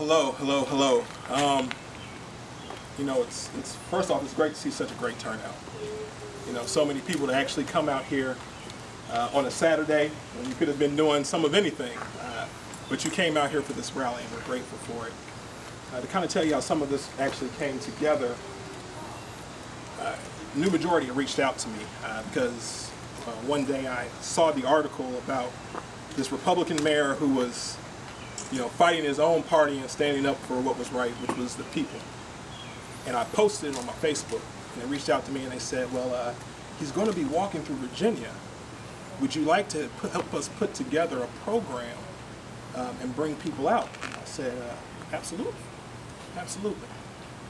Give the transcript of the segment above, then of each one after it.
hello, hello, hello. You know, it's first off, it's great to see such a great turnout. You know, so many people to actually come out here on a Saturday when you could have been doing some of anything, but you came out here for this rally, and we're grateful for it. To kind of tell you how some of this actually came together, New Majority reached out to me because one day I saw the article about this Republican mayor who was, you know, fighting his own party and standing up for what was right, which was the people. And I posted it on my Facebook, and they reached out to me and they said, well, he's going to be walking through Virginia. Would you like to help us put together a program and bring people out? And I said, absolutely, absolutely.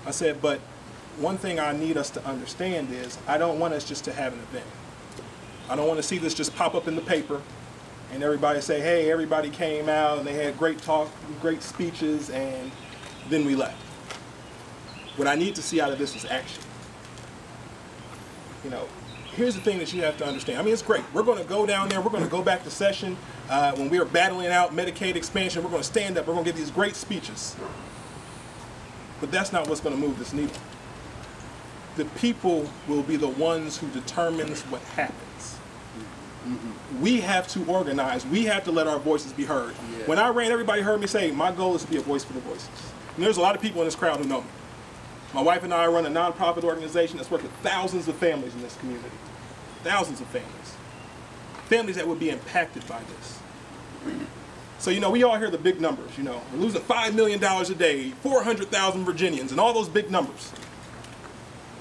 I said, but one thing I need us to understand is I don't want us just to have an event. I don't want to see this just pop up in the paper and everybody say, hey, everybody came out and they had great talk, great speeches, and then we left. What I need to see out of this is action. You know, here's the thing that you have to understand. I mean, it's great. We're going to go down there. We're going to go back to session. When we are battling out Medicaid expansion, we're going to stand up. We're going to give these great speeches. But that's not what's going to move this needle. The people will be the ones who determines what happens. We have to organize. We have to let our voices be heard. Yeah. When I ran, everybody heard me say, my goal is to be a voice for the voices. And there's a lot of people in this crowd who know me. My wife and I run a nonprofit organization that's worked with thousands of families in this community. Thousands of families. Families that would be impacted by this. So, you know, we all hear the big numbers, you know. We're losing $5 million a day, 400,000 Virginians, and all those big numbers.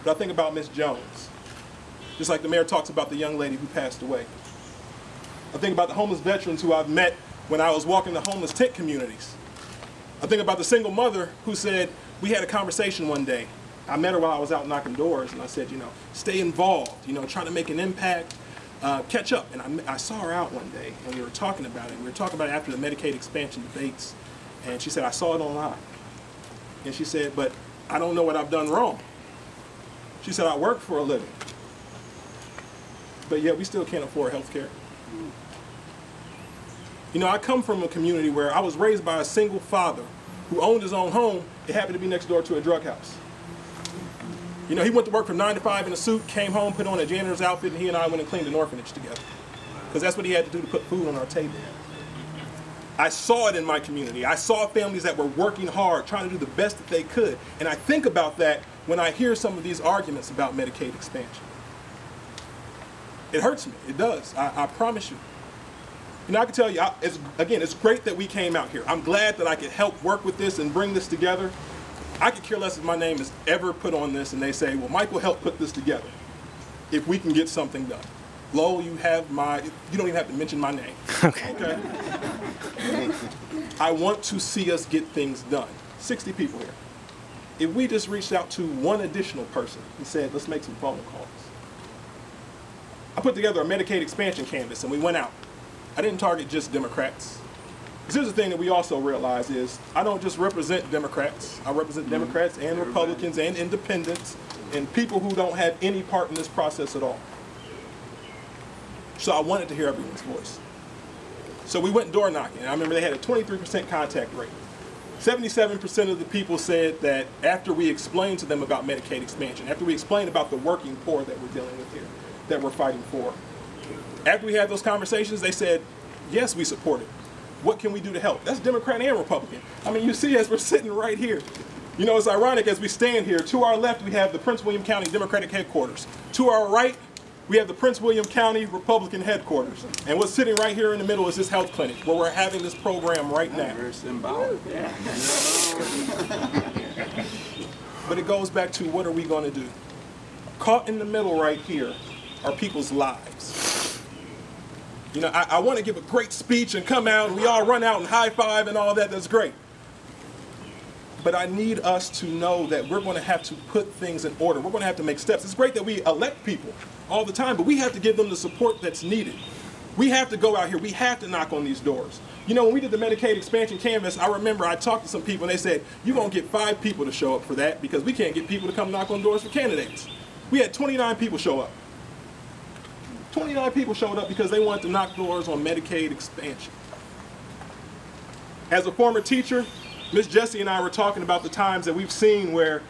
But I think about Miss Jones. Just like the mayor talks about the young lady who passed away. I think about the homeless veterans who I've met when I was walking the homeless tent communities. I think about the single mother who said, we had a conversation one day. I met her while I was out knocking doors, and I said, you know, stay involved, you know, try to make an impact, catch up. And I saw her out one day, and we were talking about it. We were talking about it after the Medicaid expansion debates, and she said, I saw it online. And she said, but I don't know what I've done wrong. She said, I work for a living, but yet we still can't afford health care. You know, I come from a community where I was raised by a single father who owned his own home. It happened to be next door to a drug house. You know, he went to work from 9 to 5 in a suit, came home, put on a janitor's outfit, and he and I went and cleaned an orphanage together. Because that's what he had to do to put food on our table. I saw it in my community. I saw families that were working hard, trying to do the best that they could. And I think about that when I hear some of these arguments about Medicaid expansion. It hurts me. It does. I promise you. You know, I can tell you, it's great that we came out here. I'm glad that I could help work with this and bring this together. I could care less if my name is ever put on this and they say, well, Michael helped put this together, if we can get something done. Lowell, you don't even have to mention my name. Okay? I want to see us get things done. 60 people here. If we just reached out to one additional person and said, let's make some phone calls. I put together a Medicaid expansion canvas and we went out. I didn't target just Democrats. Because here's the thing that we also realize is I don't just represent Democrats. I represent Democrats and Republicans and independents and people who don't have any part in this process at all. So I wanted to hear everyone's voice. So we went door knocking. And I remember they had a 23% contact rate. 77% of the people said that after we explained to them about Medicaid expansion, after we explained about the working poor that we're dealing with here, that we're fighting for, after we had those conversations, they said, yes, we support it. What can we do to help? That's Democrat and Republican. I mean, you see as we're sitting right here. You know, it's ironic as we stand here. To our left, we have the Prince William County Democratic headquarters. To our right, we have the Prince William County Republican headquarters. And what's sitting right here in the middle is this health clinic where we're having this program right now. Very symbolic. Yeah. But it goes back to what are we going to do? Caught in the middle right here are people's lives. You know, I want to give a great speech and come out and we all run out and high five and all that. That's great. But I need us to know that we're going to have to put things in order. We're going to have to make steps. It's great that we elect people all the time, but we have to give them the support that's needed. We have to go out here. We have to knock on these doors. You know, when we did the Medicaid expansion canvas, I remember I talked to some people and they said, you're going to get 5 people to show up for that because we can't get people to come knock on doors for candidates. We had 29 people show up. 29 people showed up because they wanted to knock doors on Medicaid expansion. As a former teacher, Miss Jessie and I were talking about the times that we've seen where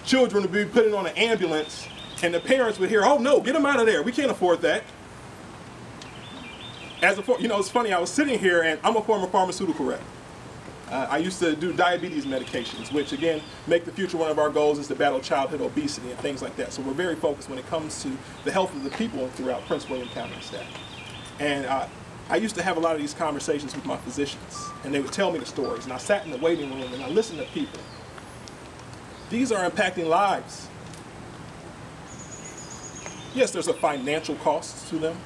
children would be put on an ambulance and the parents would hear, "Oh no, get them out of there. We can't afford that." You know, it's funny, I was sitting here and I'm a former pharmaceutical rep. I used to do diabetes medications, which again, make the future one of our goals is to battle childhood obesity and things like that. So we're very focused when it comes to the health of the people throughout Prince William County and staff. And I used to have a lot of these conversations with my physicians, and they would tell me the stories, and I sat in the waiting room and I listened to people. These are impacting lives. Yes, there's a financial cost to them,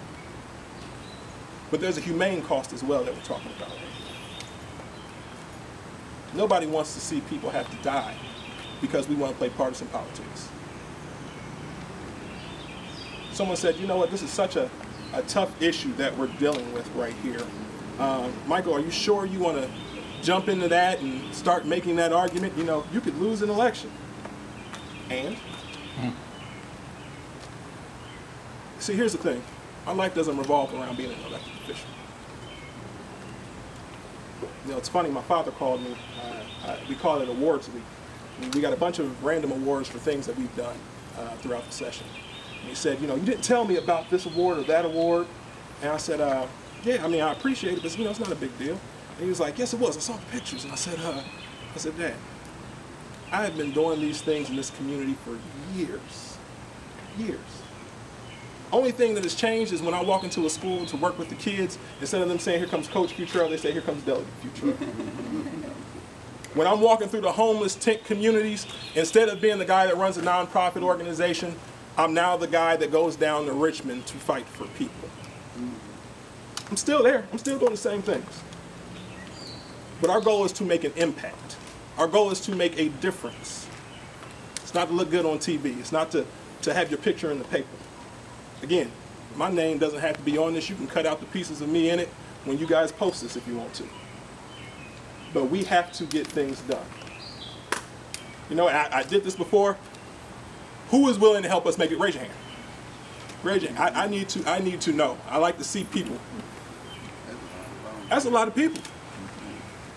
but there's a humane cost as well that we're talking about. Nobody wants to see people have to die because we want to play partisan politics. Someone said, you know what, this is such a tough issue that we're dealing with right here. Michael, are you sure you want to jump into that and start making that argument? You know, you could lose an election. And? See, here's the thing. Our life doesn't revolve around being an elected official. You know, it's funny, my father called me, we call it awards week. We got a bunch of random awards for things that we've done throughout the session. And he said, you know, you didn't tell me about this award or that award. And I said, yeah, I mean, I appreciate it, but you know, it's not a big deal. And he was like, yes, it was. I saw the pictures. And I said, Dad, I have been doing these things in this community for years. Years. Only thing that has changed is when I walk into a school to work with the kids, instead of them saying, here comes Coach Futrell, they say, here comes Delegate Futrell. When I'm walking through the homeless tent communities, instead of being the guy that runs a nonprofit organization, I'm now the guy that goes down to Richmond to fight for people. I'm still there. I'm still doing the same things. But our goal is to make an impact. Our goal is to make a difference. It's not to look good on TV. It's not to have your picture in the paper. Again, my name doesn't have to be on this. You can cut out the pieces of me in it when you guys post this if you want to. But we have to get things done. You know, I did this before. Who is willing to help us make it? Raise your hand. Raise your hand. I need to know. I like to see people. That's a lot of people.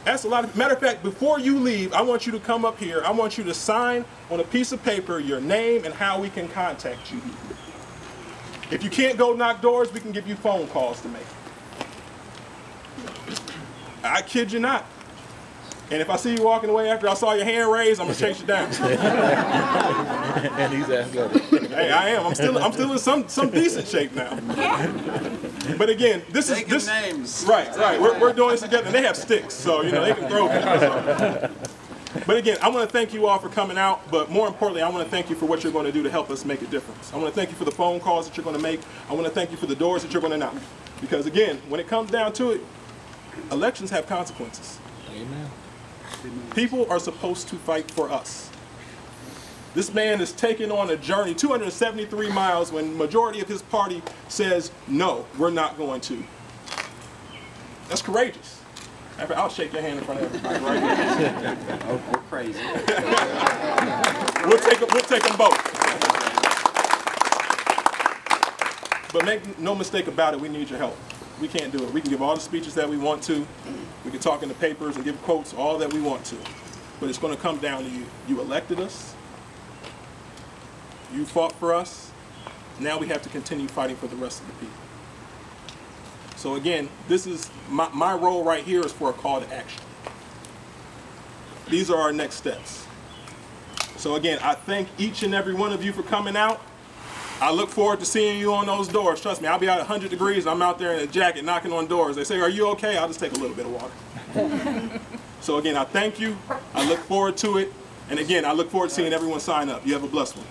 That's a lot of, matter of fact, before you leave, I want you to come up here. I want you to sign on a piece of paper your name and how we can contact you. If you can't go knock doors, we can give you phone calls to make. I kid you not. And if I see you walking away after I saw your hand raised, I'm gonna chase you down. And he's athletic. Hey, I am. I'm still in some decent shape now. But again, this is names. Right. We're doing this together. And they have sticks, so you know they can throw things. So. But again, I want to thank you all for coming out. But more importantly, I want to thank you for what you're going to do to help us make a difference. I want to thank you for the phone calls that you're going to make. I want to thank you for the doors that you're going to knock. Because again, when it comes down to it, elections have consequences. Amen. People are supposed to fight for us. This man is taking on a journey, 273 miles, when the majority of his party says, no, we're not going to. That's courageous. I'll shake your hand in front of everybody right here. Oh, we're crazy. We'll take them both. But make no mistake about it, we need your help. We can't do it. We can give all the speeches that we want to. We can talk in the papers and give quotes, all that we want to. But it's going to come down to you. You elected us. You fought for us. Now we have to continue fighting for the rest of the people. So again, this is my role right here is for a call to action. These are our next steps. So again, I thank each and every one of you for coming out. I look forward to seeing you on those doors. Trust me, I'll be out at 100 degrees and I'm out there in a jacket knocking on doors. They say, are you okay? I'll just take a little bit of water. So again, I thank you. I look forward to it. And again, I look forward to seeing everyone sign up. You have a blessed one.